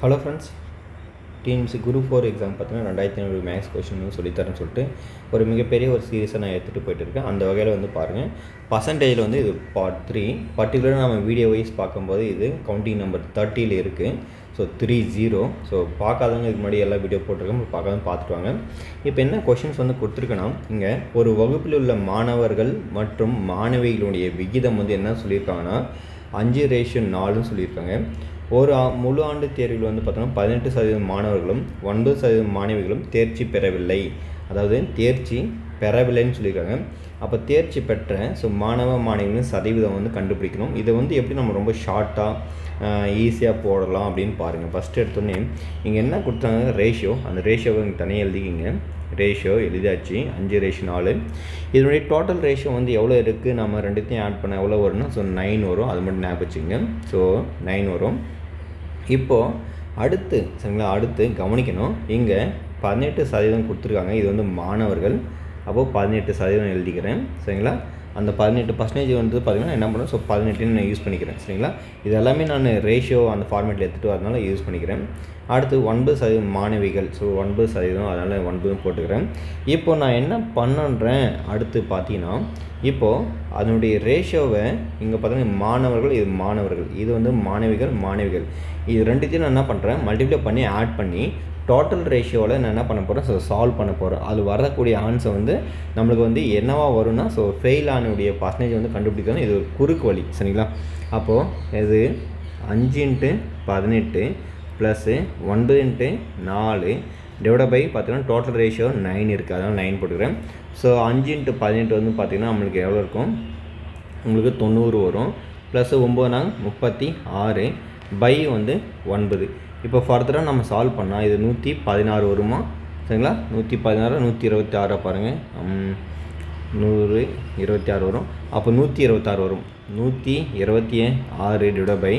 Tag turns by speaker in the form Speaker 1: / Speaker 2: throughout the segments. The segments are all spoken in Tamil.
Speaker 1: Hello friends, TNPSC group 4 exam பார்த்தீங்கன்னா 2500 மேக்ஸ் கொஷின் சொல்லித்தரேன்னு சொல்லிட்டு ஒரு மிகப்பெரிய ஒரு சீரியஸை நான் எடுத்துகிட்டு போயிட்டுருக்கேன். அந்த வகையில் வந்து பாருங்கள், பர்சன்டேஜில் வந்து இது பார்ட் 3. பர்டிகுலராக நம்ம வீடியோ வைஸ் பார்க்கும்போது இது கவுண்டிங் நம்பர் 30 இருக்குது. ஸோ 30. ஸோ பார்க்காதவங்க இதுக்கு முன்னாடி எல்லா வீடியோ போட்டிருக்கோம், பார்க்காதவங்க பார்த்துட்டு வாங்க. இப்போ என்ன கொஷின்ஸ் வந்து கொடுத்துருக்கேன்னா, இங்கே ஒரு வகுப்பில் உள்ள மாணவர்கள் மற்றும் மாணவிகளுடைய விகிதம் வந்து என்ன சொல்லியிருக்காங்கன்னா 5:4 சொல்லியிருக்காங்க. ஒரு முழு ஆண்டு தேர்வில் வந்து பார்த்தோன்னா 18% மாணவர்களும் 9% மாணவிகளும் தேர்ச்சி பெறவில்லை. அதாவது தேர்ச்சி பெறவில்லைன்னு சொல்லியிருக்காங்க. அப்போ தேர்ச்சி பெற்ற மாணவ மாணவிகளின் சதவீதம் வந்து கண்டுபிடிக்கணும். இதை வந்து எப்படி நம்ம ரொம்ப ஷார்ட்டாக ஈஸியாக போடலாம் அப்படின்னு பாருங்கள். ஃபஸ்ட்டு எடுத்தோடனே இங்கே என்ன கொடுத்தாங்க, ரேஷியோ. அந்த ரேஷியோவை இங்கே தனியாக எழுதிக்கிங்க. ரேஷியோ எழுதாச்சு, 5:4. இதனுடைய டோட்டல் ரேஷியோ வந்து எவ்வளோ இருக்குது, நம்ம ரெண்டுத்தையும் ஆட் பண்ண எவ்வளோ வரும்னா 9 வரும். அது மட்டும் ஞாபகம் வச்சுங்க. ஸோ 9 வரும். இப்போது அடுத்து கவனிக்கணும். இங்கே 18% கொடுத்துருக்காங்க. இது வந்து மாணவர்கள். அப்போது 18% எழுதிக்கிறேன். சரிங்களா. அந்த 18% வந்து பார்த்திங்கன்னா என்ன பண்ணுறேன், 18 நான் யூஸ் பண்ணிக்கிறேன். சரிங்களா. இது எல்லாமே நான் ரேஷியோ அந்த ஃபார்மேட்டில் எடுத்துகிட்டு வரதுனால யூஸ் பண்ணிக்கிறேன். அடுத்து 9% மாணவிகள். 9%, அதனால் 9 போட்டுக்கிறேன். இப்போது நான் என்ன பண்ணுறேன், அடுத்து பார்த்தீங்கன்னா இப்போது அதனுடைய ரேஷியோவை இங்கே பார்த்தீங்கன்னா மாணவர்கள், இது மாணவர்கள், இது வந்து மாணவிகள். இது ரெண்டுத்தையும் நான் என்ன பண்ணுறேன், மல்டிப்ளை பண்ணி ஆட் பண்ணி டோட்டல் ரேஷியோவில் நான் என்ன பண்ண போகிறேன், சால்வ் பண்ண போகிறேன். அது வரக்கூடிய ஆன்சர் வந்து நம்மளுக்கு வந்து என்னவா வரும்னா, ஃபெயில் ஆனுடைய பர்சன்டேஜ் வந்து கண்டுபிடிக்கணும். இது ஒரு குறுக்கு வழி. சரிங்களா. அப்போது இது 5×18 ப்ளஸ்ஸு 9×4 டிவைட் பை பார்த்தீங்கன்னா டோட்டல் ரேஷியோ 9 இருக்குது. அதனால் 9 போட்டுக்கிறேன். ஸோ 5×18 வந்து பார்த்திங்கன்னா நம்மளுக்கு எவ்வளோ இருக்கும், உங்களுக்கு 90 வரும். ப்ளஸ்ஸு 9 36 பை வந்து 9. இப்போ ஃபர்தராக நம்ம சால்வ் பண்ணால் இது 116 வருமா. சரிங்களா. 116 126 பாருங்கள், 126 வரும். அப்போ 126 வரும். 126 டிவைட் பை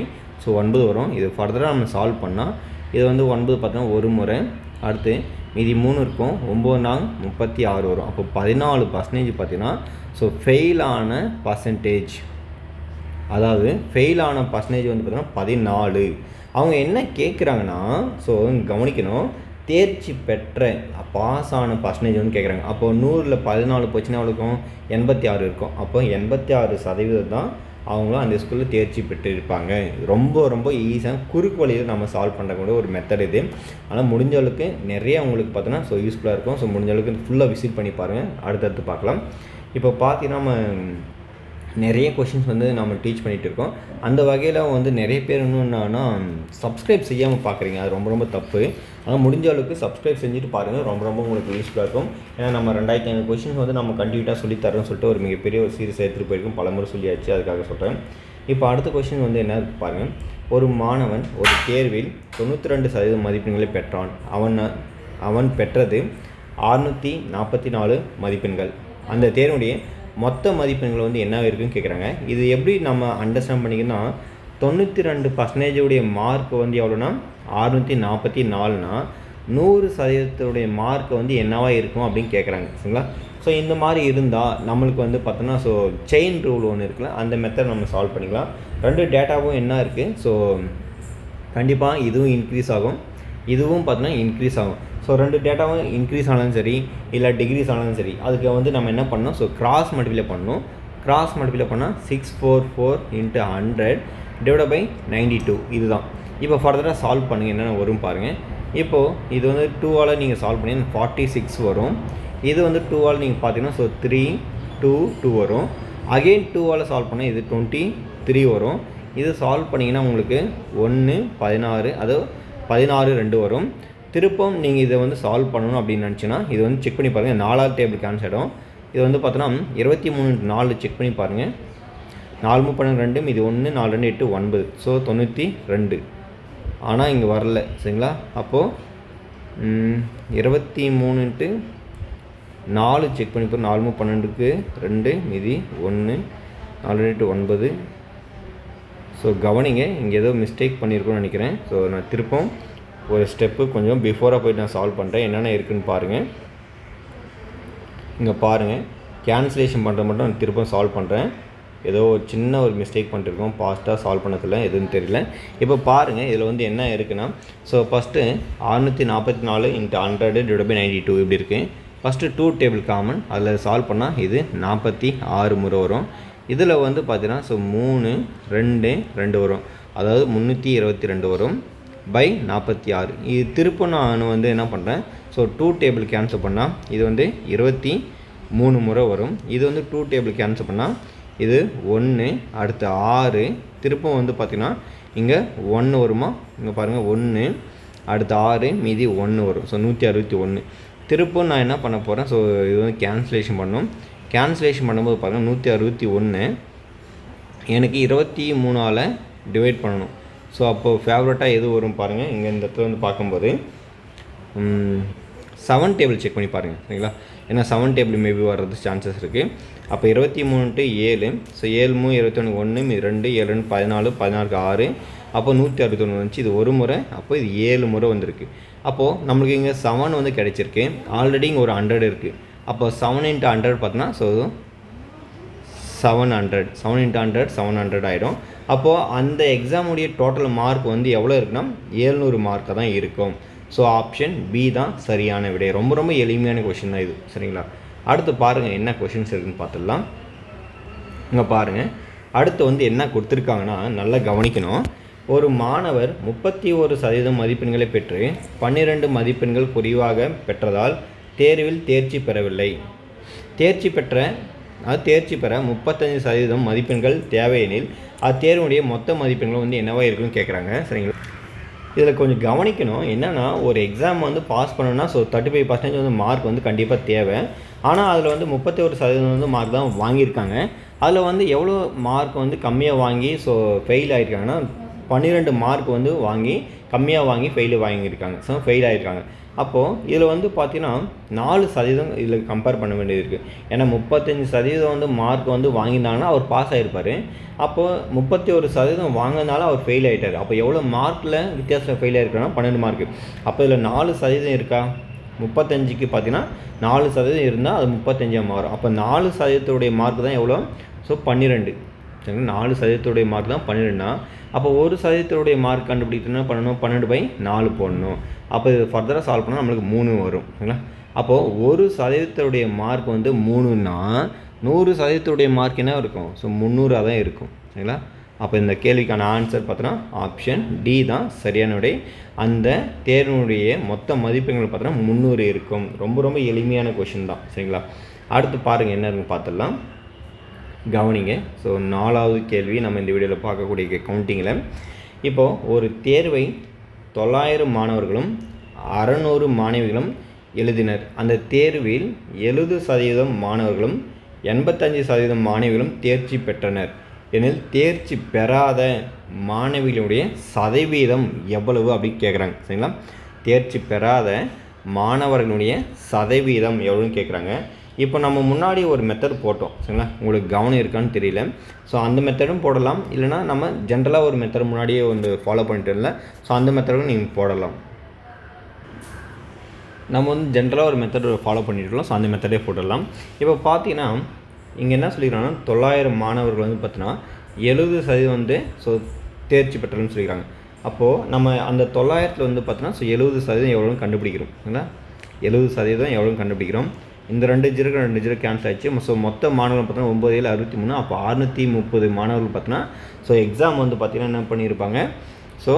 Speaker 1: 9 வரும். இது ஃபர்தராக நம்ம சால்வ் பண்ணால் இது வந்து 9 பார்த்தோன்னா ஒரு முறை, அடுத்து மீதி 3 இருக்கும், 9 36 வரும். அப்போ 14% பார்த்தீங்கன்னா ஃபெயிலான பர்சன்டேஜ், அதாவது ஃபெயிலான பர்சன்டேஜ் வந்து பார்த்தீங்கன்னா 14. அவங்க என்ன கேட்குறாங்கன்னா, கவனிக்கணும், தேர்ச்சி பெற்ற பாஸ் ஆன பர்சன்டேஜ் வந்து கேட்குறாங்க. அப்போது 100ல் 14 போச்சுன்னா எவ்வளோக்கும், 86 இருக்கும். அப்போ 86% தான் அவங்களும் அந்த ஸ்கூலில் தேர்ச்சி பெற்றிருப்பாங்க. ரொம்ப ஈஸியாக குறுக்கு வழியில் நம்ம சால்வ் பண்ணுறக்கூடிய ஒரு மெத்தட் இது. ஆனால் முடிஞ்ச அளவுக்கு நிறைய உங்களுக்கு பார்த்தோன்னா யூஸ்ஃபுல்லாக இருக்கும். முடிஞ்ச அளவுக்கு ஃபுல்லாக விசிட் பண்ணி பாருங்கள். அடுத்தடுத்து பார்க்கலாம். இப்போ பார்த்தீங்கன்னா நம்ம நிறைய கொஷின்ஸ் வந்து நம்ம டீச் பண்ணிகிட்டு இருக்கோம். அந்த வகையில் வந்து நிறைய பேர் என்னன்னா சப்ஸ்கிரைப் செய்யாமல் பார்க்குறீங்க. அது ரொம்ப தப்பு. ஆனால் முடிஞ்ச அளவுக்கு சப்ஸ்கிரைப் செஞ்சுட்டு பாருங்கள். ரொம்ப உங்களுக்கு யூஸ்ஃபுல்லாக இருக்கும். ஏன்னா நம்ம 2500 கொஷின்ஸ் வந்து நம்ம கண்டிப்பாக சொல்லித்தரோன்னு சொல்லிட்டு ஒரு மிகப்பெரிய ஒரு சீரியஸ் எடுத்துகிட்டு போயிருக்கோம். பலமுறை சொல்லியாச்சு, அதுக்காக சொல்கிறேன். இப்போ அடுத்த கொஷின் வந்து என்ன பாருங்கள். ஒரு மாணவன் ஒரு தேர்வில் 92% மதிப்பெண்களை பெற்றான். அவன் பெற்றது 644 மதிப்பெண்கள். அந்த தேர்வுடைய மொத்த மதிப்பெண்கள் வந்து என்ன இருக்குன்னு கேட்குறாங்க. இது எப்படி நம்ம அண்டர்ஸ்டாண்ட் பண்ணிக்கன்னா, 92% மார்க் வந்து எவ்வளோனா 644னா 100% மார்க் வந்து என்னவாக இருக்கும் அப்படின்னு கேட்குறாங்க. சரிங்களா. இந்த மாதிரி இருந்தால் நம்மளுக்கு வந்து பார்த்தோன்னா செயின் ரூல் ஒன்று இருக்குல்ல, அந்த மெத்தட் நம்ம சால்வ் பண்ணிக்கலாம். 2 டேட்டாவும் என்ன இருக்குது, கண்டிப்பாக இதுவும் இன்க்ரீஸ் ஆகும், இதுவும் பார்த்தோன்னா இன்க்ரீஸ் ஆகும். 2 டேட்டாவும் இன்க்ரீஸ் ஆனாலும் சரி, இல்லை டிகிரீஸ் ஆனாலும் சரி, அதுக்கு வந்து நம்ம என்ன பண்ணணும், கிராஸ் மல்டிப்ளை பண்ணணும். கிராஸ் மல்டிப்ளை பண்ணால் 644 × 100 டிவைட் பை 92. இதுதான். இப்போ ஃபர்தராக சால்வ் பண்ணுங்கள், என்னென்ன வரும் பாருங்கள். இப்போது இது வந்து 2ஆல் நீங்கள் சால்வ் பண்ணி 46 வரும். இது வந்து 2ஆல் நீங்கள் பார்த்தீங்கன்னா 3 2 2 வரும். அகெயின் 2ஆல் சால்வ் பண்ணால் இது 23 வரும். இது சால்வ் பண்ணிங்கன்னா உங்களுக்கு 1 16, அதாவது 16 2 வரும். திருப்பம் நீங்கள் இதை வந்து சால்வ் பண்ணணும் அப்படின்னு நினச்சின்னா இது வந்து செக் பண்ணி பாருங்கள். 4ஆவது டேபிள் கேன்சல் ஆகிடும். இது வந்து பார்த்தோன்னா 23×4 செக் பண்ணி பாருங்கள். 4 12 இது 1 4 2 8 9, 92. ஆனால் இங்கே வரல. சரிங்களா. அப்போது 23×4 செக் பண்ணி பாருங்கள். 4 12க்கு 2 மீதி 1 4 8 9. கவனிங்க, இங்கே ஏதோ மிஸ்டேக் பண்ணியிருக்கோன்னு நினைக்கிறேன். நான் திருப்பம் ஒரு ஸ்டெப்பு கொஞ்சம் பிஃபோராக போய்ட்டு நான் சால்வ் பண்ணுறேன். என்னென்ன இருக்குதுன்னு பாருங்கள். இங்கே பாருங்கள், கேன்சலேஷன் பண்ணுறது மட்டும் நான் திருப்பம் சால்வ் பண்ணுறேன். ஏதோ ஒரு சின்ன ஒரு மிஸ்டேக் பண்ணிருக்கோம், ஃபாஸ்ட்டாக சால்வ் பண்ணதில்ல, எதுன்னு தெரியல. இப்போ பாருங்கள் இதில் வந்து என்ன இருக்குன்னா, ஸோ ஃபஸ்ட்டு 644 × 100/92 இப்படி இருக்குது. ஃபஸ்ட்டு 2 டேபிள் காமன், அதில் சால்வ் பண்ணால் இது 46 முறை வரும். இதில் வந்து பார்த்தீங்கன்னா ஸோ 3 2 2 வரும், அதாவது 322 வரும் பை 46. இது திரும்ப நான் வந்து என்ன பண்ணுறேன், ஸோ 2 டேபிள் கேன்சல் பண்ணால் இது வந்து 23 முறை வரும். இது வந்து 2 டேபிள் கேன்சல் பண்ணால் இது 1, அடுத்து 6, திருப்பம் வந்து பார்த்திங்கன்னா இங்கே 1 வருமா, இங்கே பாருங்கள் 1, அடுத்து 6, மீதி 1 வரும். ஸோ 161. திருப்பம் நான் என்ன பண்ண போகிறேன், ஸோ இது வந்து கேன்சலேஷன் பண்ணணும். கேன்சலேஷன் பண்ணும்போது பாருங்கள் 161 எனக்கு 23ஆல் டிவைட் பண்ணணும். ஸோ அப்போது ஃபேவரட்டாக எது வரும் பாருங்கள், இங்கே இந்த இடத்துல வந்து பார்க்கும்போது 7 டேபிள் செக் பண்ணி பாருங்கள் சரிங்களா. ஏன்னா 7 டேபிள் மேபி வர்றது சான்சஸ் இருக்குது. அப்போ 23 × 7, ஸோ 7 3 21 1 மீது 2 7 2 14 16 6, அப்போ 161 வந்துச்சு. இது ஒரு முறை, அப்போ இது 7 முறை வந்திருக்கு. அப்போது நம்மளுக்கு இங்கே 7 வந்து கிடச்சிருக்கு. ஆல்ரெடி இங்கே ஒரு 100 இருக்குது. அப்போ 7 × 100 பார்த்தோன்னா ஸோ 700 7 × 100 700 ஆகிடும். அப்போது அந்த எக்ஸாமுடைய டோட்டல் மார்க் வந்து எவ்வளோ இருக்குன்னா 700 மார்க்காக தான் இருக்கும். ஸோ ஆப்ஷன் பி தான் சரியான விடை. ரொம்ப ரொம்ப எளிமையான கொஷின் தான் இது சரிங்களா. அடுத்து பாருங்கள் என்ன கொஷின்ஸ் இருக்குதுன்னு பார்த்துடலாம். இங்கே பாருங்கள், அடுத்து வந்து என்ன கொடுத்துருக்காங்கன்னா நல்லா கவனிக்கணும். ஒரு மாணவர் 31% மதிப்பெண்களை பெற்று 12 மதிப்பெண்கள் குறைவாக பெற்றதால் தேர்வில் தேர்ச்சி பெறவில்லை. தேர்ச்சி பெற 35% மதிப்பெண்கள் தேவையெனில் அத்தேர்வுடைய மொத்த மதிப்பெண்கள் வந்து என்னவா இருக்குன்னு கேட்குறாங்க சரிங்களா. இதில் கொஞ்சம் கவனிக்கணும் என்னென்னா, ஒரு எக்ஸாம் வந்து பாஸ் பண்ணணும்னா ஸோ 35% வந்து மார்க் வந்து கண்டிப்பாக தேவை. ஆனால் அதில் வந்து 31% வந்து மார்க் தான் வாங்கியிருக்காங்க. அதில் வந்து எவ்வளோ மார்க் வந்து கம்மியாக வாங்கி ஸோ ஃபெயில் ஆகிருக்காங்கன்னா 12 மார்க் வந்து வாங்கி கம்மியாக வாங்கி வாங்கியிருக்காங்க. ஸோ ஃபெயில் ஆகிருக்காங்க. அப்போது இதில் வந்து பார்த்தீங்கன்னா 4% இதில் கம்பேர் பண்ண வேண்டியது இருக்குது. ஏன்னா 35% வந்து மார்க் வந்து வாங்கியிருந்தாங்கன்னா அவர் பாஸ் ஆகிருப்பார். அப்போது 31% வாங்கினாலும் அவர் ஃபெயில் ஆகிட்டார். அப்போ எவ்வளோ மார்க்கில் வித்தியாசம் ஃபெயில் ஆகிருக்காங்கன்னா 12 மார்க்கு. அப்போ இதில் 4% இருக்கா, 35க்கு பார்த்தீங்கன்னா 4% இருந்தால் அது 35 மாறும். அப்போ 4% மார்க் தான் எவ்வளோ, ஸோ 12 சரிங்களா. 4% மார்க் தான் 12னா அப்போ 1% மார்க் கண்டுபிடிக்கணும்னா பண்ணணும் 12/4 போடணும். அப்போ இது ஃபர்தராக சால்வ் பண்ணால் நம்மளுக்கு 3 வரும் சரிங்களா. அப்போது 1% மார்க் வந்து 3னா 100% மார்க் என்ன இருக்கும், ஸோ 300 தான் இருக்கும் சரிங்களா. அப்போ இந்த கேள்விக்கான ஆன்சர் பார்த்தோன்னா ஆப்ஷன் டி தான் சரியான விடை. அந்த தேர்வுடைய மொத்த மதிப்பெண்கள் பார்த்தோன்னா 300 இருக்கும். ரொம்ப ரொம்ப எளிமையான கொஷின் தான் சரிங்களா. அடுத்து பாருங்கள் என்ன இருக்குன்னு பார்த்துடலாம், கவனிங்க. ஸோ 4வது கேள்வி நம்ம இந்த வீடியோவில் பார்க்கக்கூடிய கவுண்டிங்கில், இப்போது ஒரு தேர்வை 900 மாணவர்களும் 600 மாணவிகளும் எழுதினர். அந்த தேர்வில் 70% மாணவர்களும் 85% மாணவிகளும் தேர்ச்சி பெற்றனர் எனில் தேர்ச்சி பெறாத மாணவிகளுடைய சதவீதம் எவ்வளவு அப்படின்னு கேட்குறாங்க சரிங்களா. தேர்ச்சி பெறாத மாணவர்களுடைய சதவீதம் எவ்வளோன்னு கேட்குறாங்க. இப்போ நம்ம முன்னாடி ஒரு மெத்தட் போட்டோம் சரிங்களா, உங்களுக்கு கவனம் இருக்கான்னு தெரியல. ஸோ அந்த மெத்தடும் போடலாம், இல்லைனா நம்ம ஜென்ரலாக ஒரு மெத்தட் முன்னாடியே வந்து ஃபாலோ பண்ணிட்டு இல்லை, ஸோ அந்த மெத்தடும் நீங்கள் போடலாம். நம்ம வந்து ஜென்ரலாக ஒரு மெத்தட் ஃபாலோ பண்ணிட்டுருக்கோம், ஸோ அந்த மெத்தடே போட்டுடலாம். இப்போ பார்த்தீங்கன்னா இங்கே என்ன சொல்லிக்கிறாங்கன்னா 900 மாணவர்கள் வந்து பார்த்தீங்கன்னா 70% வந்து ஸோ தேர்ச்சி பெற்றன்னு சொல்லிக்கிறாங்க. அப்போது நம்ம அந்த 900ல் வந்து பார்த்தோன்னா ஸோ 70% எவ்வளோன்னு கண்டுபிடிக்கிறோம் சரிங்களா. 70% எவ்வளோன்னு கண்டுபிடிக்கிறோம். இந்த 2 ஜீரோ கேன்சல் ஆச்சு. ஸோ மொத்த மாணவர்கள் பார்த்தோன்னா 9 7 63. அப்போ 630 மாணவர்கள் பார்த்தோன்னா ஸோ எக்ஸாம் வந்து பார்த்திங்கன்னா என்ன பண்ணியிருப்பாங்க, ஸோ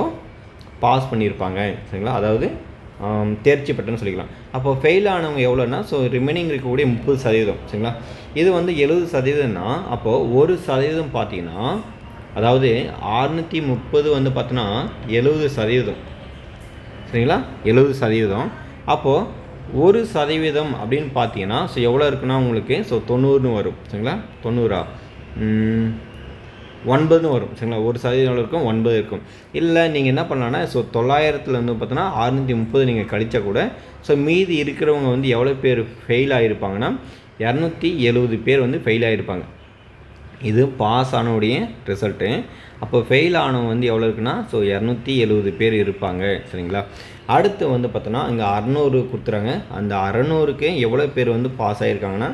Speaker 1: பாஸ் பண்ணியிருப்பாங்க சரிங்களா. அதாவது தேர்ச்சி பெற்றன்னு சொல்லிக்கலாம். அப்போ ஃபெயில் ஆனவங்க எவ்வளோன்னா ஸோ ரிமைனிங் இருக்கக்கூடிய 30% சரிங்களா. இது வந்து 70%னா அப்போது 1% பார்த்தீங்கன்னா, அதாவது 630 வந்து பார்த்தோன்னா 70% சரிங்களா, 70%. அப்போது 1% அப்படின்னு பார்த்தீங்கன்னா ஸோ எவ்வளோ இருக்குன்னா உங்களுக்கு ஸோ 90ன்னு வரும் சரிங்களா. 90 9ன்னு வரும் சரிங்களா. 1% எவ்வளோ இருக்கும், 9 இருக்கும். இல்லை நீங்கள் என்ன பண்ணலான்னா ஸோ 900ல் வந்து பார்த்தோன்னா 630 நீங்கள் கழிச்சா கூட ஸோ மீதி இருக்கிறவங்க வந்து எவ்வளோ பேர் ஃபெயில் ஆகிருப்பாங்கன்னா 270 பேர் வந்து ஃபெயில் ஆகிருப்பாங்க. இது பாஸ் ஆனவுடைய ரிசல்ட்டு. அப்போ ஃபெயில் ஆனவங்க வந்து எவ்வளோ இருக்குன்னா ஸோ 270 பேர் இருப்பாங்க சரிங்களா. அடுத்து வந்து பார்த்தோன்னா இங்கே 600 கொடுத்துறாங்க. அந்த 600க்கு எவ்வளோ பேர் வந்து பாஸ் ஆகிருக்காங்கன்னா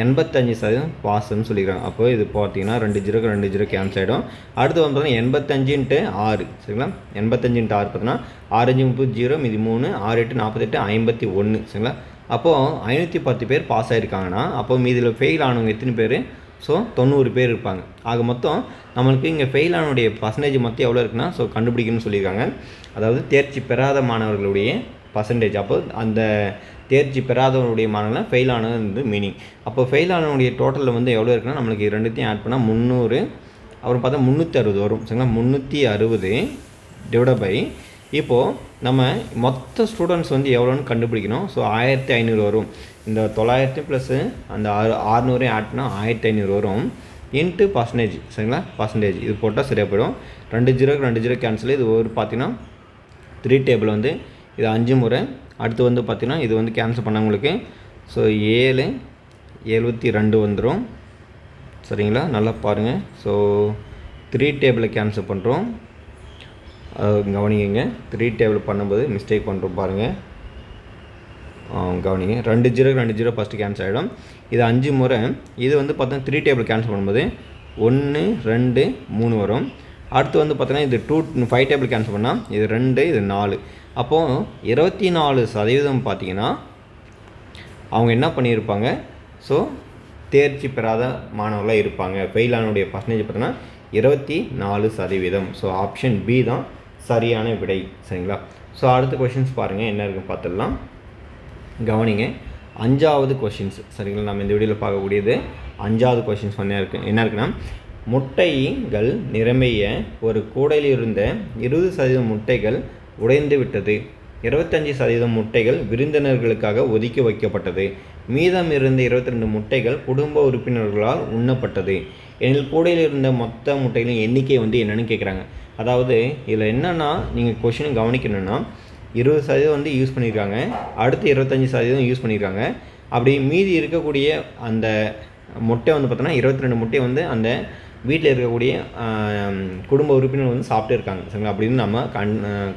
Speaker 1: 85% பாஸ்ன்னு சொல்லிக்கிறாங்க. அப்போ இது பார்த்தீங்கன்னா 2 ஜீரோக்கு 2 ஜீரோ கேன்சல் ஆகிடும். அடுத்து வந்து பார்த்தீங்கன்னா 85 × 6 சரிங்களா. 85 × 6 பார்த்தீங்கன்னா 6 5 30 0 மீதி 3 6 8 48 51 சரிங்களா. அப்போது 510 பேர் பாஸ் ஆகிருக்காங்கன்னா அப்போ மீதியில் ஃபெயில் ஆனவங்க எத்தனை பேர்? ஸோ 90 பேர் இருப்பாங்க. ஆக மொத்தம் நம்மளுக்கு இங்கே ஃபெயில் ஆனவுடைய பர்சன்டேஜ் மொத்தம் எவ்வளோ இருக்குன்னா ஸோ கண்டுபிடிக்கணும்னு சொல்லியிருக்காங்க. அதாவது தேர்ச்சி பெறாத மாணவர்களுடைய பர்சன்டேஜ். அப்போ அந்த தேர்ச்சி பெறாதவனுடைய மாணவர்கள் ஃபெயில் ஆனது வந்து மீனிங். அப்போ ஃபெயில் ஆனவனுடைய டோட்டலில் வந்து எவ்வளோ இருக்குன்னா நம்மளுக்கு ரெண்டுத்தையும் ஆட் பண்ணால் 300 அப்புறம் பார்த்தா 360 வரும் சரிங்களா. 360 டிவைட் பை இப்போது நம்ம மொத்த ஸ்டூடெண்ட்ஸ் வந்து எவ்வளோன்னு கண்டுபிடிக்கணும். ஸோ 1500 வரும். இந்த 900 ப்ளஸ்ஸு அந்த 600 ஆட் பண்ணால் 1500 வரும் இன்ட்டு பர்சன்டேஜ் சரிங்களா. பர்சன்டேஜ் இது போட்டால் சரியாக போயிடும். 2 ஜீரோக்கு 2 ஜீரோ கேன்சல். இது ஒரு பார்த்தீங்கன்னா 3 டேபிள் வந்து இது 5 முறை. அடுத்து வந்து பார்த்திங்கன்னா இது வந்து கேன்சல் பண்ணவங்களுக்கு ஸோ 7 72 வந்துடும் சரிங்களா. நல்லா பாருங்கள். ஸோ 3 டேபிளை கேன்சல் பண்ணுறோம். கவனிங்க 3 டேபிள் பண்ணும்போது மிஸ்டேக் பண்ணுறோம் பாருங்கள். கவனிங்க 2 ஜீரோக்கு 2 ஜீரோ ஃபஸ்ட்டு கேன்சல் ஆகிடும். இது 5 முறை. இது வந்து பார்த்தீங்கன்னா 3 டேபிள் கேன்சல் பண்ணும்போது 1 2 3 வரும். அடுத்து வந்து பார்த்தீங்கன்னா இது 5 டேபிள் கேன்சல் பண்ணால் இது 2 இது 4. அப்போது 24% பார்த்திங்கன்னா அவங்க என்ன பண்ணியிருப்பாங்க? ஸோ தேர்ச்சி பெறாத மாணவர்களாக இருப்பாங்க. ஃபெயிலானுடைய பர்சன்டேஜ் பார்த்தீங்கன்னா 24%. ஸோ ஆப்ஷன் பி தான் சரியான விடை சரிங்களா. ஸோ அடுத்த கொஷின்ஸ் பாருங்கள் என்ன இருக்குன்னு பார்த்துடலாம். கவனிங்க 5வது கொஷின்ஸ் சரிங்களா. நம்ம இந்த வீடியோவில் பார்க்கக்கூடியது 5வது கொஷின்ஸ் என்ன இருக்குன்னா, முட்டைகள் நிரம்பிய ஒரு கூடையில் இருந்த 20% முட்டைகள் உடைந்து விட்டது. 25% முட்டைகள் விருந்தினர்களுக்காக ஒதுக்கி வைக்கப்பட்டது. மீதம் இருந்த 22 முட்டைகள் குடும்ப உறுப்பினர்களால் உண்ணப்பட்டது. எனில் கூடையில் இருந்த மொத்த முட்டைகளின் எண்ணிக்கை வந்து என்னென்னு கேட்குறாங்க. அதாவது இதில் என்னென்னா நீங்கள் கொஷின் கவனிக்கணுன்னா 20% வந்து யூஸ் பண்ணியிருக்காங்க. அடுத்து 25% யூஸ் பண்ணியிருக்காங்க. அப்படி மீதி இருக்கக்கூடிய அந்த முட்டை வந்து பார்த்தோன்னா 22 முட்டை வந்து அந்த வீட்டில் இருக்கக்கூடிய குடும்ப உறுப்பினர் வந்து சாப்பிட்டு இருக்காங்க சரிங்களா. அப்படின்னு நம்ம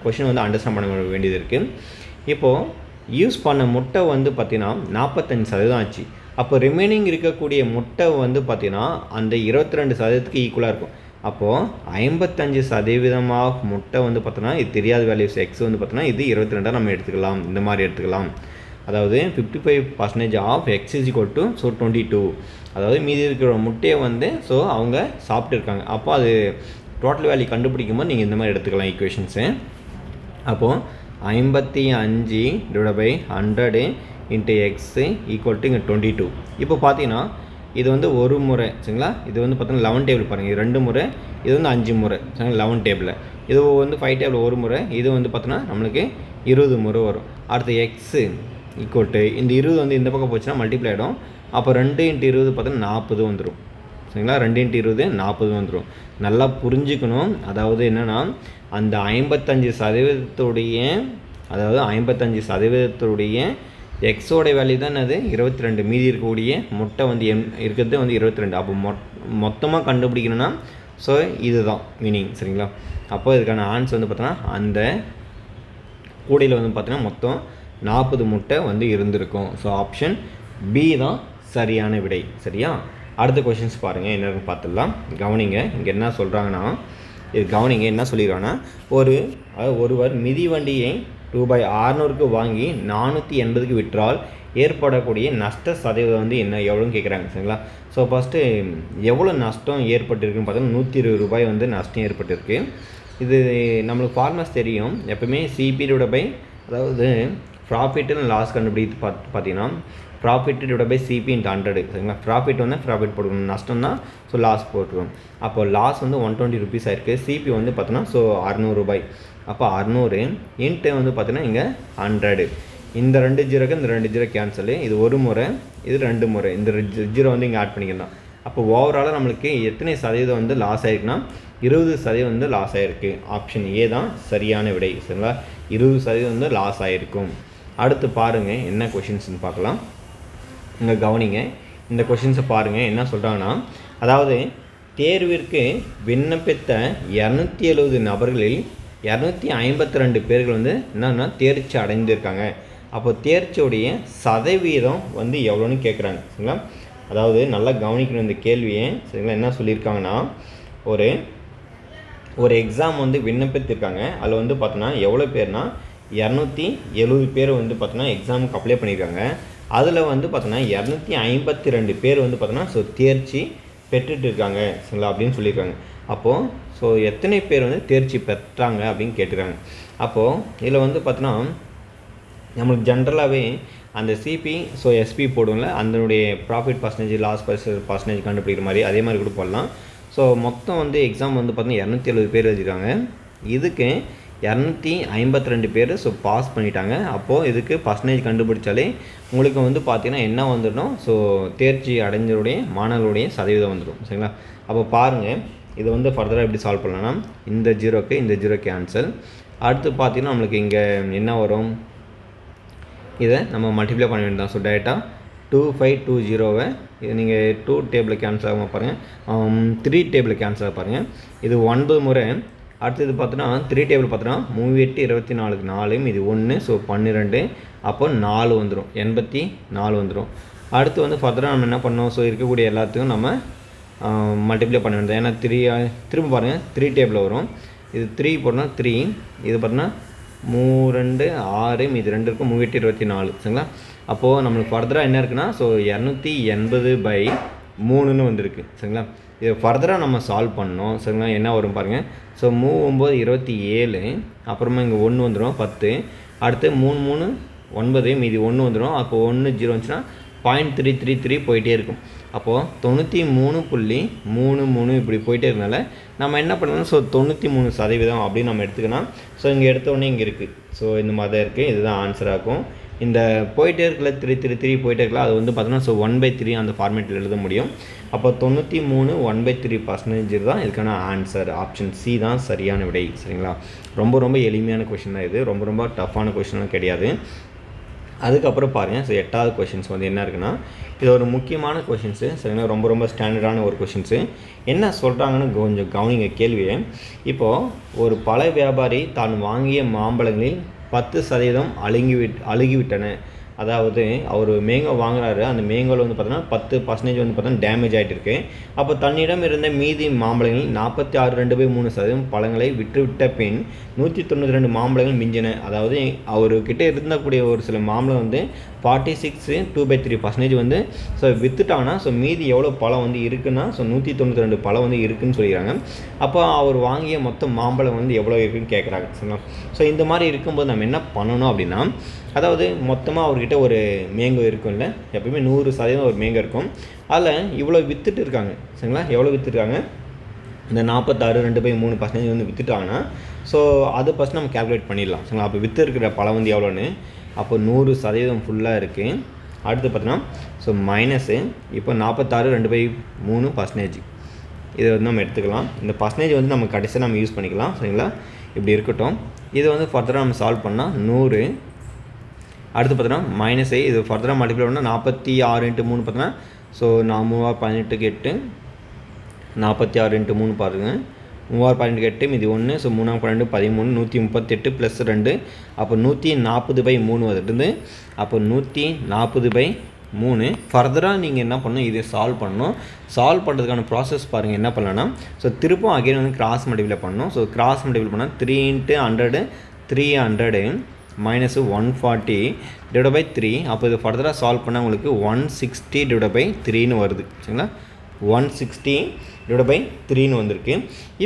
Speaker 1: கொஷின் வந்து அண்டர்ஸ்டாண்ட் பண்ண வேண்டியது இருக்குது. இப்போது யூஸ் பண்ண முட்டை வந்து பார்த்திங்கன்னா 45% ஆச்சு. அப்போ ரிமைனிங் இருக்கக்கூடிய முட்டை வந்து பார்த்திங்கன்னா அந்த 22%க்கு ஈக்குவலாக இருக்கும். அப்போது 55% முட்டை வந்து பார்த்தோன்னா இது தெரியாத வேல்யூஸ் எக்ஸ் வந்து பார்த்தோன்னா இது 22 நம்ம எடுத்துக்கலாம். இந்த மாதிரி எடுத்துக்கலாம். அதாவது 55% of x is equal to so 22. அதாவது மீதி இருக்கிற முட்டையை வந்து ஸோ அவங்க சாப்பிட்டுருக்காங்க. அப்போ அது டோட்டல் வேல்யூ கண்டுபிடிக்கும்போது நீங்கள் இந்த மாதிரி எடுத்துக்கலாம் ஈக்குவேஷன்ஸு. அப்போது 55 divide by 100 into x equal to இங்கே 22. இப்போ பார்த்தீங்கன்னா இது வந்து ஒரு முறை சரிங்களா. இது வந்து பார்த்தீங்கன்னா 11 டேபிள் பாருங்கள். இது 2 முறை, இது வந்து 5 முறை சரிங்களா. 11 டேபிள் இது வந்து 5 டேபிள் ஒரு முறை. இது வந்து பார்த்தோன்னா நம்மளுக்கு 20 முறை வரும். அடுத்து எக்ஸு ஈக்குவல் டு இந்த 20 வந்து இந்த பக்கம் போச்சுன்னா மல்டிப்ளை ஆகிடும். அப்போ 2 × 20 பார்த்தீங்கன்னா 40 வந்துடும் சரிங்களா. 2 × 20 40 வந்துடும். நல்லா புரிஞ்சுக்கணும். அதாவது என்னென்னா அந்த 55% அதாவது 55% எக்ஸோடைய வேல்யூ தான் அது 22. மீதி இருக்கக்கூடிய முட்டை வந்து இருக்கிறது வந்து 22. அப்போ மொத்தமாக கண்டுபிடிக்கணும்னா ஸோ இதுதான் மீனிங் சரிங்களா. அப்போ இதுக்கான ஆன்சர் வந்து பார்த்தோன்னா அந்த கூடையில் வந்து பார்த்தீங்கன்னா மொத்தம் 40 முட்டை வந்து இருந்திருக்கும். ஸோ ஆப்ஷன் பி தான் சரியான விடை சரியா. அடுத்த கொஷின்ஸ் பாருங்கள் என்னன்னு பார்த்துடலாம். கவனிங்க இங்கே என்ன சொல்கிறாங்கன்னா, இது கவனிங்க என்ன சொல்லிடுறாங்கன்னா, ஒருவர் மிதிவண்டியை ரூபாய் 600க்கு வாங்கி 480க்கு விற்றால் ஏற்படக்கூடிய நஷ்ட சதவீதம் வந்து என்ன எவ்வளோன்னு கேட்குறாங்க சரிங்களா. ஸோ ஃபஸ்ட்டு எவ்வளோ நஷ்டம் ஏற்பட்டிருக்குன்னு பார்த்தோன்னா 120 ரூபாய் வந்து நஷ்டம் ஏற்பட்டிருக்கு. இது நம்மளுக்கு ஃபார்மஸ் தெரியும். எப்பவுமே சிபி/, அதாவது ப்ராஃபிட் அண்ட் லாஸ் கண்டுபிடித்து பார்த்தீங்கன்னா ப்ராஃபிட் டிவைட் பை சிபி × 100 சரிங்களா. ப்ராஃபிட் வந்து ப்ராஃபிட் போட்டுக்கணும், நஷ்டம்னா ஸோ லாஸ் போட்டுக்கணும். அப்போ லாஸ் வந்து 120 ருபீஸ் ஆயிருக்கு. சிபி வந்து பார்த்தோன்னா ஸோ 600 ரூபாய். அப்போ 600 இன்ட்டு வந்து பார்த்தீங்கன்னா இங்கே 100. இந்த 2 ஜீரோக்கு இந்த 2 ஜீரோ கேன்சலு. இது ஒரு முறை, இது 2 முறை. இந்த ஜீரோ வந்து இங்கே ஆட் பண்ணிக்கலாம். அப்போ ஓவராலாக நம்மளுக்கு எத்தனை சதவீதம் வந்து லாஸ் ஆகிருக்குன்னா 20% வந்து லாஸ் ஆகிருக்கு. ஆப்ஷன் ஏ தான் சரியான விடை சரிங்களா. 20% வந்து லாஸ் ஆகிருக்கும். அடுத்து பாருங்கள் என்ன கொஷின்ஸ்னு பார்க்கலாம். இங்கே கவனிங்க இந்த கொஷின்ஸை பாருங்கள் என்ன சொல்கிறாங்கன்னா, அதாவது தேர்விற்கு விண்ணப்பித்த 270 நபர்களில் 252 பேர்கள் வந்து என்னென்னா தேர்ச்சி அடைந்திருக்காங்க. அப்போ தேர்ச்சியுடைய சதவீதம் வந்து எவ்வளோன்னு கேட்குறாங்க சரிங்களா. அதாவது நல்லா கவனிக்கணும் இந்த கேள்வியை, சரிங்களா. என்ன சொல்லியிருக்காங்கன்னா, ஒரு எக்ஸாம் வந்து விண்ணப்பித்திருக்காங்க. அதில் வந்து பார்த்தோன்னா எவ்வளோ பேர்னா 270 பேர் வந்து பார்த்தோன்னா எக்ஸாமுக்கு அப்ளை பண்ணியிருக்காங்க. அதில் வந்து பார்த்தோன்னா 252 பேர் வந்து பார்த்தோன்னா தேர்ச்சி பெற்றுட்டு இருக்காங்க, சரிங்களா, அப்படின்னு சொல்லியிருக்காங்க. அப்போது எத்தனை பேர் வந்து தேர்ச்சி பெற்றாங்க அப்படின்னு கேட்டுருக்காங்க. அப்போது இதில் வந்து பார்த்தோன்னா நம்மளுக்கு ஜென்ரலாகவே அந்த சிபி எஸ்பி போடுவோம்ல, அதனுடைய ப்ராஃபிட் பர்சன்டேஜ் லாஸ் பர்சன்டேஜ் கண்டுபிடிக்கிற மாதிரி அதே மாதிரி கூட போடலாம். மொத்தம் வந்து எக்ஸாம் வந்து பார்த்தீங்கன்னா 270 பேர் எழுதிருக்காங்க. இதுக்கு 252 பேர் பாஸ் பண்ணிட்டாங்க. அப்போது இதுக்கு பர்சன்டேஜ் கண்டுபிடிச்சாலே உங்களுக்கு வந்து பார்த்திங்கன்னா என்ன வந்துடும், தேர்ச்சி அடைஞ்சவருடைய மாணவர்களுடைய சதவீதம் வந்துடும், சரிங்களா. அப்போ பாருங்கள், இதை வந்து ஃபர்தராக எப்படி சால்வ் பண்ணலாம்னா, இந்த ஜீரோ கேன்சல். அடுத்து பார்த்திங்கன்னா நம்மளுக்கு இங்கே என்ன வரும், இதை நம்ம மல்டிப்ளை பண்ண வேண்டியதான். டேரெக்டாக 2520 இது நீங்கள் 2 டேபிளில் கேன்சல் ஆகாமல் பாருங்கள், 3 டேபிளில் கேன்சல் ஆக பாருங்கள். இது 9 முறை. அடுத்தது பார்த்தோன்னா 3 டேபிள் பார்த்தோன்னா 38 24 4 இது 1 12, அப்போ 4 வந்துடும், 84 வந்துடும். அடுத்து வந்து ஃபர்தராக நம்ம என்ன பண்ணோம், இருக்கக்கூடிய எல்லாத்துக்கும் நம்ம மல்டிப்ளை பண்ண வேண்டியது. ஏன்னா திரும்ப பாருங்கள் 3 டேபிளில் வரும். இது 3 போட்டோம்னா 3, இது பார்த்தோன்னா 3 6 இது 2 இருக்கும், 38 24, சரிங்களா. அப்போது நம்மளுக்கு ஃபர்தராக என்ன இருக்குன்னா 280/3ன்னு வந்திருக்கு, சரிங்களா. இதை ஃபர்தராக நம்ம சால்வ் பண்ணோம், சரிங்களா. என்ன வரும் பாருங்கள், 3 9 27, அப்புறமா இங்கே 1 வந்துடும் 10, அடுத்து 3 3 9 மீதி 1 வந்துடும். அப்போது 1 0 வந்துச்சுன்னா 0.333 போயிட்டே இருக்கும். அப்போது 93.33 இப்படி போயிட்டே இருக்கனால நம்ம என்ன பண்ணலாம், 93% அப்படின்னு நம்ம எடுத்துக்கலாம். இங்கே எடுத்தோடனே இங்கே இருக்குது, இந்த மாதிரி தான் இருக்குது. இதுதான் ஆன்சராக இருக்கும். இந்த போயிட்டே இருக்கல 3 போயிட்டே இருக்கலாம், அது வந்து பார்த்தோன்னா 1/3 அந்த ஃபார்மேட்டில் எழுத முடியும். அப்போ 93 1/3% தான் இதுக்கான ஆன்சர். ஆப்ஷன் சி தான் சரியான விடை, சரிங்களா. ரொம்ப ரொம்ப எளிமையான கொஷின் தான் இது, ரொம்ப டஃப்பான கொஷின்லாம் கிடையாது. அதுக்கப்புறம் பாருங்கள், 8வது கொஷின்ஸ் வந்து என்ன இருக்குன்னா, இது ஒரு முக்கியமான கொஷின்ஸு, சரிங்களா. ரொம்ப ஸ்டாண்டர்டான ஒரு கொஷின்ஸு. என்ன சொல்கிறாங்கன்னு கொஞ்சம் கவனிங்க கேள்வியை. இப்போது ஒரு பழ வியாபாரி தான் வாங்கிய மாம்பழங்களில் 10% அழுகிவிட்டன. அதாவது அவர் மேங்கோ வாங்குறாரு, அந்த மேங்கோவில் வந்து பார்த்தோன்னா 10% வந்து பார்த்தோன்னா டேமேஜ் ஆகிட்டு இருக்கு. அப்போ தன்னிடம் இருந்த மீதி மாம்பழங்களில் 46 2/3% பழங்களை விட்டுவிட்ட பின் 192 மாம்பழங்கள் மிஞ்சின. அதாவது அவர்கிட்ட இருந்தக்கூடிய ஒரு சில மாம்பழம் வந்து 46 2/3% வந்து விற்றுட்டாங்கன்னா மீதி எவ்வளோ பழம் வந்து இருக்குன்னா 192 பழம் வந்து இருக்குதுன்னு சொல்லிடுறாங்க. அப்போ அவர் வாங்கிய மொத்த மாம்பழம் வந்து எவ்வளோ இருக்குதுன்னு கேட்குறாங்க, சரிங்களா. இந்த மாதிரி இருக்கும்போது நம்ம என்ன பண்ணணும் அப்படின்னா, அதாவது மொத்தமாக அவர்கிட்ட ஒரு மேங்கோ இருக்கும்ல, எப்பவுமே 100% ஒரு மேங்கோ இருக்கும். அதில் இவ்வளோ விற்றுட்டு இருக்காங்க, சரிங்களா. எவ்வளோ விற்றுருக்காங்க, இந்த 46 2/3% வந்து விற்றுட்டாங்கன்னா அது ஃபஸ்ட் நம்ம கேல்குலேட் பண்ணிடலாம், சரிங்களா. அப்போ விற்று இருக்கிற பழம் வந்து எவ்வளோன்னு, அப்போ 100% ஃபுல்லாக இருக்குது. அடுத்து பார்த்தோன்னா மைனஸு, இப்போ 46 2/3% இதை வந்து நம்ம எடுத்துக்கலாம். இந்த பர்சன்டேஜ் வந்து நம்ம கடைசியாக நம்ம யூஸ் பண்ணிக்கலாம், சரிங்களா. இப்படி இருக்கட்டும். இதை வந்து ஃபர்தராக நம்ம சால்வ் பண்ணால் 100. அடுத்து பார்த்தோன்னா மைனஸு, இது ஃபர்தராக மல்டிப்ளை பண்ணால் 46 × 3 பார்த்தோன்னா நான் 3 18 8 46 × 3 பாருங்கள், 3 18 8 மீதி 1, 3 12 13 138 + 2, அப்போ 140/3 வந்துட்டு. அப்போ 140/3. ஃபர்தராக நீங்கள் என்ன பண்ணணும், இதை சால்வ் பண்ணணும். சால்வ் பண்ணுறதுக்கான ப்ராசஸ் பாருங்கள். என்ன பண்ணலான்னா திருப்பும் அகைன் வந்து கிராஸ் மல்டிப்ளை பண்ணணும். கிராஸ் மல்டிப்ளை பண்ணால் 3 × 100 300 - 140/3. அப்போ இது ஃபர்தராக சால்வ் பண்ணால் உங்களுக்கு 160/3ன்னு வருது, சரிங்களா. 160/3ன்னு வந்திருக்கு.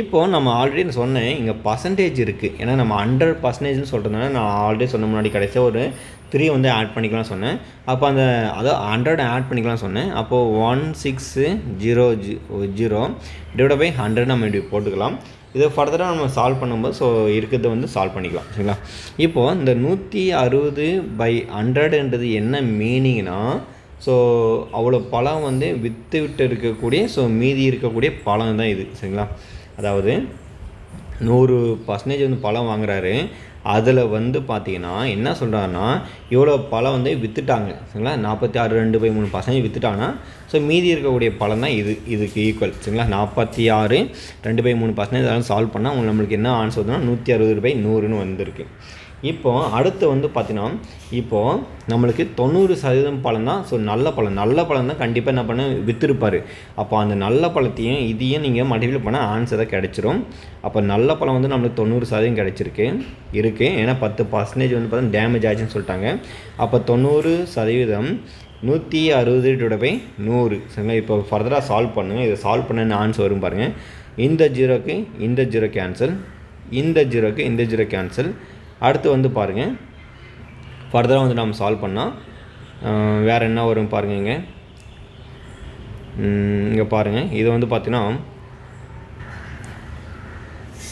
Speaker 1: இப்போது நம்ம ஆல்ரெடி சொன்னேன், இங்கே பர்சன்டேஜ் இருக்குது. ஏன்னா நம்ம 100%ன்னு சொல்கிறதுனால நான் ஆல்ரெடி சொன்ன முன்னாடி கடைசியாக ஒரு 3 வந்து ஆட் பண்ணிக்கலாம் சொன்னேன். அப்போ அதாவது 100 ஆட் பண்ணிக்கலாம் சொன்னேன். அப்போது 1600/100 நம்ம இப்படி போட்டுக்கலாம். இதை ஃபர்தராக நம்ம சால்வ் பண்ணும்போது இருக்கிறத வந்து சால்வ் பண்ணிக்கலாம், சரிங்களா. இப்போது இந்த 160/100ன்றது என்ன மீனிங்னா, அவ்வளோ பழம் வந்து விட்டு இருக்கக்கூடிய மீதி இருக்கக்கூடிய பழம் தான் இது, சரிங்களா. அதாவது 100% வந்து பழம் வாங்குறாரு, அதில் வந்து பார்த்திங்கன்னா என்ன சொல்கிறாருன்னா, இவ்வளோ பழம் வந்து விற்றுட்டாங்க, சரிங்களா. 46 2/3% விற்றுட்டாங்கன்னா மீதி இருக்கக்கூடிய பழம் தான் இதுக்கு ஈக்குவல், சரிங்களா. 46 2/3% அதெல்லாம் சால்வ் பண்ணால் நம்மளுக்கு என்ன ஆன்சர் வருதுன்னா 160/100ன்னு வந்திருக்கு. இப்போது அடுத்து வந்து பார்த்தீங்கன்னா இப்போது நம்மளுக்கு 90% பழம் தான். ஸோ நல்ல பழம் தான் கண்டிப்பாக என்ன பண்ண விற்றுருப்பார். அப்போ அந்த நல்ல பழத்தையும் இதையும் நீங்கள் மல்டிப்ளை பண்ணால் ஆன்சராக கிடச்சிரும். அப்போ நல்ல பழம் வந்து நம்மளுக்கு 90% கிடச்சிருக்கு இருக்குது. ஏன்னா 10% வந்து பார்த்தீங்கன்னா டேமேஜ் ஆச்சுன்னு சொல்லிட்டாங்க. அப்போ 90% 160/100 சரிங்களா. இப்போ ஃபர்தராக சால்வ் பண்ணுங்கள். இதை சால்வ் பண்ண ஆன்சர் வரும் பாருங்கள். இந்த ஜீரோக்கு இந்த ஜீரோ கேன்சல், இந்த ஜீரோக்கு இந்த ஜீரோ கேன்சல். அடுத்து வந்து பாருங்கள் ஃபர்தராக வந்து நம்ம சால்வ் பண்ணால் வேறு என்ன வரும் பாருங்க. இங்கே பாருங்கள் இது வந்து பார்த்தீங்கன்னா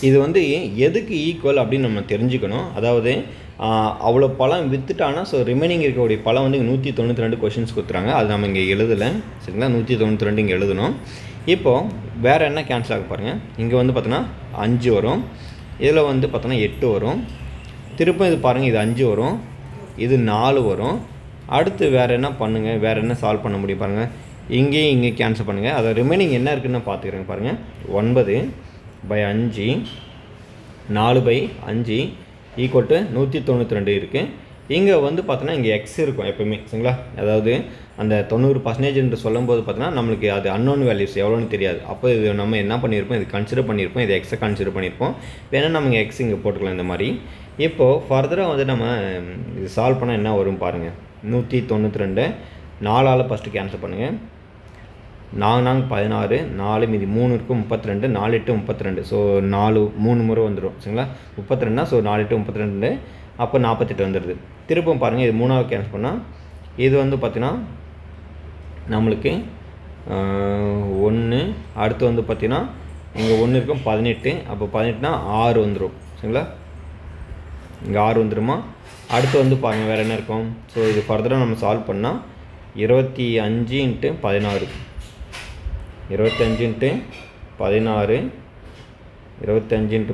Speaker 1: இது வந்து எதுக்கு ஈக்குவல் அப்படின்னு நம்ம தெரிஞ்சுக்கணும். அதாவது அவ்வளோ பழம் விற்றுட்டானா ஸோ ரிமைனிங் இருக்கக்கூடிய பழம் வந்து 192 கொஷின்ஸ் கொடுத்துறாங்க. அது நம்ம இங்கே எழுதலை சரிங்களா. 192 இங்கே எழுதணும். இப்போது வேறு என்ன கேன்சல் ஆக பாருங்கள். இங்கே வந்து பார்த்தோன்னா 5 வரும், இதில் வந்து பார்த்தோன்னா 8 வரும், திருப்பம் இது பாருங்கள் இது 5 வரும், இது 4 வரும். அடுத்து வேறு என்ன பண்ணுங்கள், வேறு என்ன சால்வ் பண்ண முடியும் பாருங்கள். இங்கேயும் இங்கே கேன்சல் பண்ணுங்கள். அதை ரிமைனிங் என்ன இருக்குதுன்னு பார்த்துக்கிறேங்க பாருங்கள். 9/5 4/5 ஈக்குவல் டு 192 இருக்குது. இங்கே வந்து பார்த்தோன்னா இங்கே எக்ஸ் இருக்கும் எப்போயுமே சரிங்களா. அதாவது அந்த 90% என்று சொல்லும்போது பார்த்தோன்னா நம்மளுக்கு அது அன்னோன் வேல்யூஸ் எவ்வளோன்னு தெரியாது. அப்போ இது நம்ம என்ன பண்ணியிருப்போம், இது கன்சிடர் பண்ணியிருப்போம், இது எக்ஸை கன்சிடர் பண்ணியிருப்போம். வேணால் நம்ம இங்கே எக்ஸ் இங்கே போட்டுக்கலாம் இந்த மாதிரி. இப்போது ஃபர்தராக வந்து நம்ம இது சால்வ் பண்ணால் என்ன வரும் பாருங்கள். 192 4ஆல் ஃபஸ்ட்டு கேன்சல் பண்ணுங்கள். 4 16 4 மீதி 3 இருக்கும் 32 4 8 32. ஸோ 3 முறை வந்துடும் சரிங்களா. 32 ஸோ 4 8 32 அப்போ 48 வந்துடுது. திருப்பம் பாருங்கள் இது 3ஆல் கேன்சல் பண்ணால் இது வந்து பார்த்திங்கன்னா நம்மளுக்கு 1. அடுத்து வந்து பார்த்திங்கன்னா இங்கே 1 இருக்கும் 18. அப்போ 18னா 6 வந்துடும் சரிங்களா. இங்கே 6 வந்துடுமா. அடுத்து வந்து பாருங்கள் வேறு என்ன இருக்கும். ஸோ இது ஃபர்தராக நம்ம சால்வ் பண்ணால் 25 × 16 25 × 16 25 ×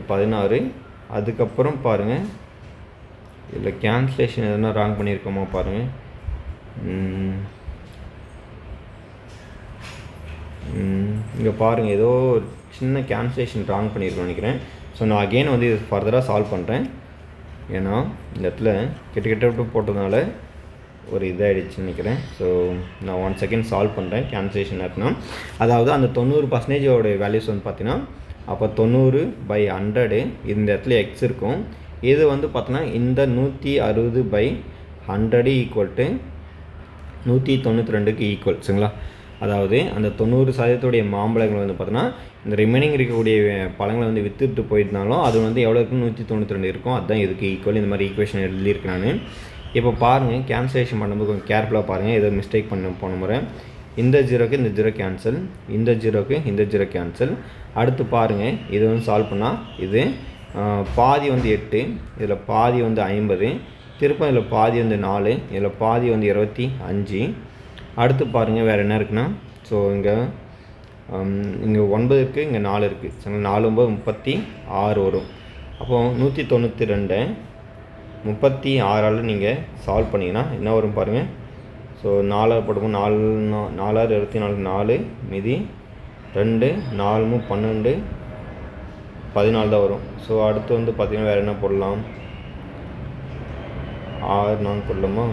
Speaker 1: 16. அதுக்கப்புறம் பாருங்கள் இதில் கேன்சலேஷன் எதுனா ராங் பண்ணியிருக்கோமா பாருங்கள். இங்கே பாருங்கள் ஏதோ ஒரு சின்ன கேன்சலேஷன் ராங் பண்ணியிருக்கோன்னு நினைக்கிறேன். ஸோ நான் அகெயின் வந்து இது ஃபர்தராக சால்வ் பண்ணுறேன். ஏன்னா இந்த இடத்துல கிட்ட போட்டதுனால ஒரு இதாகிடுச்சுன்னு நினைக்கிறேன். ஸோ நான் 1 செகண்ட் சால்வ் பண்ணுறேன். கேன்சலேஷன் இருக்குன்னா அதாவது அந்த 90% வேல்யூஸ் வந்து பார்த்தீங்கன்னா அப்போ 90/100 இந்த இடத்துல எக்ஸ் இருக்கும். இது வந்து பார்த்தோன்னா இந்த 160/100 ஈக்குவல் டு 192க்கு ஈக்குவல் சரிங்களா. அதாவது அந்த 90% மாம்பழங்கள் வந்து பார்த்தோன்னா இந்த ரிமைனிங் இருக்கக்கூடிய பழங்களை வந்து விற்றுட்டு போயிருந்தாலும் அது வந்து எவ்வளோ இருக்குன்னு 192 இருக்கும். அதுதான் இதுக்கு ஈக்குவல். இந்த மாதிரி ஈக்குவேஷன் எழுதியிருக்கேன் நான். இப்போ பாருங்கள் கேன்சலேஷன் பண்ணும்போது கொஞ்சம் கேர்ஃபுல்லாக பாருங்கள். ஏதோ மிஸ்டேக் போன முறை இந்த ஜீரோக்கு இந்த ஜீரோ கேன்சல், இந்த ஜீரோக்கு இந்த ஜீரோ கேன்சல். அடுத்து பாருங்கள் இது வந்து சால்வ் பண்ணால் இது பாதி வந்து 8, இதில் பாதி வந்து 50, திருப்பம் இதில் பாதி வந்து 4, இதில் பாதி வந்து 25. அடுத்து பாருங்கள் வேறு என்ன இருக்குன்னா ஸோ இங்கே 9 இருக்குது, இங்கே 4 இருக்குது. ஸோ 4 9 36 வரும். அப்போது 192 36ஆல் நீங்கள் சால்வ் பண்ணிங்கன்னா என்ன வரும் பாருங்கள். ஸோ 4 போட்டுக்கும் 4 4 24 4 மீதி 2 4 12 14 தான் வரும். ஸோ அடுத்து வந்து பார்த்திங்கன்னா வேறு என்ன போடலாம். 6 4 போடலாமா.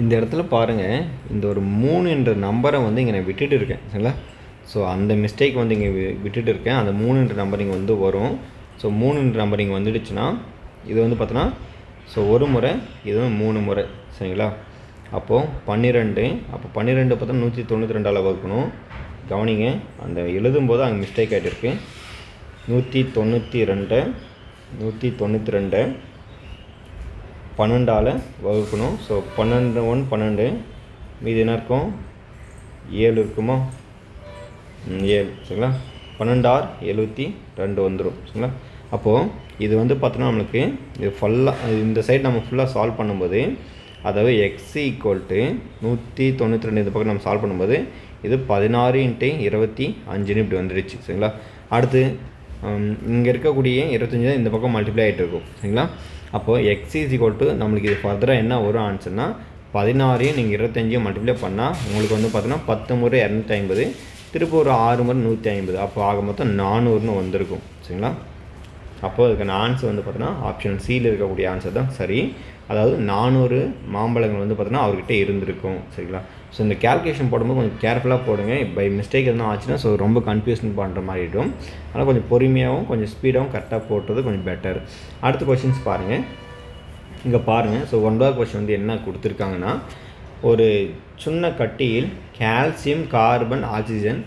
Speaker 1: இந்த இடத்துல பாருங்கள் இந்த ஒரு 3 என்ற நம்பரை வந்து இங்கே நான் விட்டுட்டு இருக்கேன் சரிங்களா. ஸோ அந்த மிஸ்டேக் வந்து இங்கே விட்டுட்டு இருக்கேன். அந்த 3 என்ற நம்பர் இங்கே வந்து வரும். ஸோ 3 என்ற நம்பர் இங்கே வந்துடுச்சுன்னா இது வந்து பார்த்தோன்னா ஸோ ஒரு முறை இதுவும் 3 முறை சரிங்களா. அப்போது 12. அப்போ 12 பார்த்தா 192ஆல் வகுக்கணும். கவனிங்க அந்த எழுதும்போது அங்கே மிஸ்டேக் ஆகிட்டு இருக்கு. 192 12ஆல் வகுக்கணும். ஸோ 12 1 12 மீது என்ன இருக்கும் 7 இருக்குமா. 7 சரிங்களா. 12 6 72 வந்துடும் சரிங்களா. அப்போது இது வந்து பார்த்தோன்னா நம்மளுக்கு இது ஃபுல்லாக இந்த சைடு நம்ம ஃபுல்லாக சால்வ் பண்ணும்போது அதாவது எக்ஸ் ஈக்குவல் டு 192 இந்த பக்கம் நம்ம சால்வ் பண்ணும்போது இது 16 × 25 இப்படி வந்துடுச்சு சரிங்களா. அடுத்து இங்கே இருக்கக்கூடிய 25 இந்த பக்கம் மல்டிப்ளை ஆகிட்டு இருக்கும் சரிங்களா. அப்போது எக்ஸ் இஸ் ஈக்குவல் டு நம்மளுக்கு இது ஃபர்தராக என்ன வரும் ஆன்சர்னால் 16 நீங்கள் 25 மல்டிப்ளை பண்ணால் உங்களுக்கு வந்து பார்த்தோன்னா 10 முறை 250, திருப்பி ஒரு 6 முறை 150. அப்போ ஆக மொத்தம் 400ன்னு வந்திருக்கும் சரிங்களா. அப்போது அதுக்கான ஆன்சர் வந்து பார்த்தோன்னா ஆப்ஷன் சியில் இருக்கக்கூடிய ஆன்சர் தான் சரி. அதாவது 400 மாம்பழங்கள் வந்து பார்த்தோன்னா அவர்கிட்ட இருந்திருக்கும். சரிங்களா? ஸோ இந்த கேல்குலேஷன் போடும்போது கொஞ்சம் கேர்ஃபுல்லாக போடுங்க. பை மிஸ்டேக் எதுனா ஆச்சுன்னா ஸோ ரொம்ப கன்ஃபியூஷன் பண்ணுற மாதிரி ஆகிடும். அதனால் கொஞ்சம் பொறுமையாகவும் கொஞ்சம் ஸ்பீடாகவும் கரெக்டாக போட்டுறது கொஞ்சம் பெட்டர். அடுத்த கொஷின்ஸ் பாருங்கள். இங்கே பாருங்கள். ஸோ 9வது கொஷின் வந்து என்ன கொடுத்துருக்காங்கன்னா, ஒரு சின்ன கட்டியில் கால்சியம், கார்பன், ஆக்சிஜன்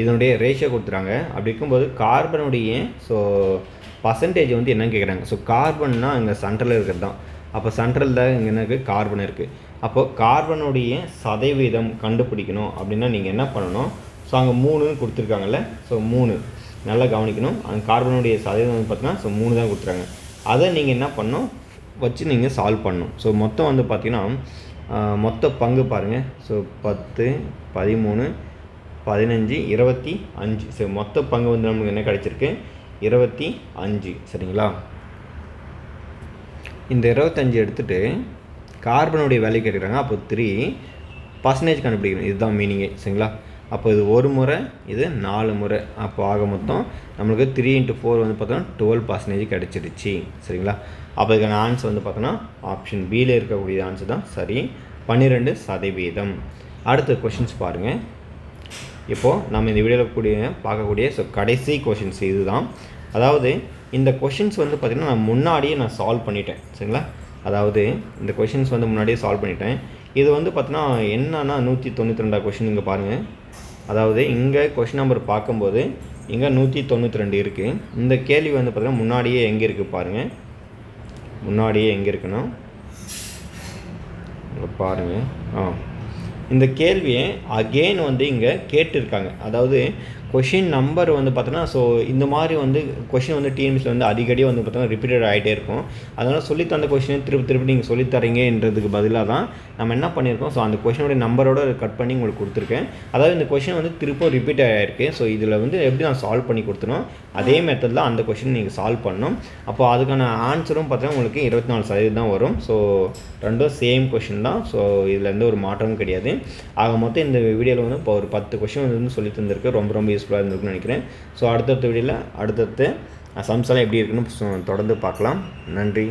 Speaker 1: இதனுடைய ரேஷியோ கொடுத்துறாங்க. அப்படி இருக்கும்போது கார்பனுடைய ஸோ பர்சன்டேஜ் வந்து என்னன்னு கேட்குறாங்க. ஸோ கார்பன்னா இங்கே சென்ட்ரலில் இருக்கிறது தான். அப்போ சென்ட்ரலில் இங்கே என்ன இருக்குது, கார்பன் இருக்குது. அப்போது கார்பனுடைய சதவீதம் கண்டுபிடிக்கணும் அப்படின்னா நீங்கள் என்ன பண்ணணும், ஸோ அங்கே 3ன்னு கொடுத்துருக்காங்கல்ல, ஸோ 3 நல்லா கவனிக்கணும். அந்த கார்பனுடைய சதவீதம் வந்து பார்த்தீங்கன்னா ஸோ 3 தான் கொடுத்துருக்காங்க. அதை நீங்கள் என்ன பண்ணணும் வச்சு நீங்கள் சால்வ் பண்ணணும். ஸோ மொத்தம் வந்து பார்த்திங்கன்னா மொத்த பங்கு பாருங்கள். ஸோ 10, 13, 15, 25. ஸோ மொத்த பங்கு வந்து நமக்கு என்ன கிடச்சிருக்கு, 25. சரிங்களா? இந்த 25 எடுத்துகிட்டு கார்பனுடைய வேல்யூ கேட்குறாங்க. அப்போ 3% கண்டுபிடிக்கணும். இதுதான் மீனிங்கே. சரிங்களா? அப்போ இது ஒரு முறை, இது 4 முறை. அப்போ ஆக மொத்தம் நம்மளுக்கு 3 × 4 வந்து பார்த்தோன்னா 12% கிடச்சிடுச்சு. சரிங்களா? அப்போ இதுக்கான ஆன்சர் வந்து பார்த்தோன்னா ஆப்ஷன் பியில் இருக்கக்கூடிய ஆன்சர் தான் சரி, 12%. அடுத்த கொஷின்ஸ் பாருங்கள். இப்போது நம்ம இந்த வீடியோவில் பார்க்கக்கூடிய ஸோ கடைசி கொஷின்ஸ் இது தான். அதாவது இந்த கொஷின்ஸ் வந்து பார்த்திங்கன்னா நான் முன்னாடியே சால்வ் பண்ணிட்டேன். சரிங்களா? அதாவது இந்த கொஷின்ஸ் வந்து முன்னாடியே சால்வ் பண்ணிட்டேன். இது வந்து பார்த்தீங்கன்னா என்னன்னா 192 கொஷின் இங்கே பாருங்கள். அதாவது இங்கே கொஷின் நம்பர் பார்க்கும்போது இங்கே 192 இருக்குது. இந்த கேள்வி வந்து பார்த்திங்கன்னா முன்னாடியே எங்கே இருக்குது பாருங்கள். முன்னாடியே எங்கே இருக்குன்னா பாருங்கள். இந்த கேள்வியை அகெயின் வந்து இங்கே கேட்டிருக்காங்க. அதாவது கொஷின் நம்பர் வந்து பார்த்தோன்னா ஸோ இந்த மாதிரி வந்து கொஷின் வந்து டிஎன்பிஎஸ்சியில் வந்து அடிக்கடி வந்து பார்த்தோன்னா ரிப்பீட்டட் ஆகிட்டே இருக்கும். அதனால் சொல்லித்தந்த கொஷினை திருப்பி நீங்கள் சொல்லித்தரீங்கன்றதுக்கு பதிலாக தான் நம்ம என்ன பண்ணியிருக்கோம், ஸோ அந்த கொஷினோட நம்பரோட கட் பண்ணி உங்களுக்கு கொடுத்துருக்கேன். அதாவது இந்த கொஷின் வந்து திருப்பம் ரிப்பீட் ஆகிருக்கு. ஸோ இதில் வந்து எப்படி நான் சால்வ் பண்ணி கொடுத்தனோ அதே மெத்தடில் அந்த கொஷின் நீங்கள் சால்வ் பண்ணணும். அப்போ அதுக்கான ஆன்சரும் பார்த்தீங்கன்னா உங்களுக்கு 24% தான் வரும். ஸோ ரெண்டும் சேம் கொஷின் தான். ஸோ இதில் எந்த ஒரு மாற்றமும் கிடையாது. ஆக மொத்தம் இந்த வீடியோவில் வந்து இப்போ ஒரு 10 கொஷின் வந்து சொல்லி தந்திருக்கு. ரொம்ப யூஸ்ஃபுல்லாக இருந்திருக்குன்னு நினைக்கிறேன். ஸோ அடுத்தடுத்த வீடியோவில் அடுத்தடுத்து சம்ஸ் எல்லாம் எப்படி இருக்குன்னு தொடர்ந்து பார்க்கலாம். நன்றி.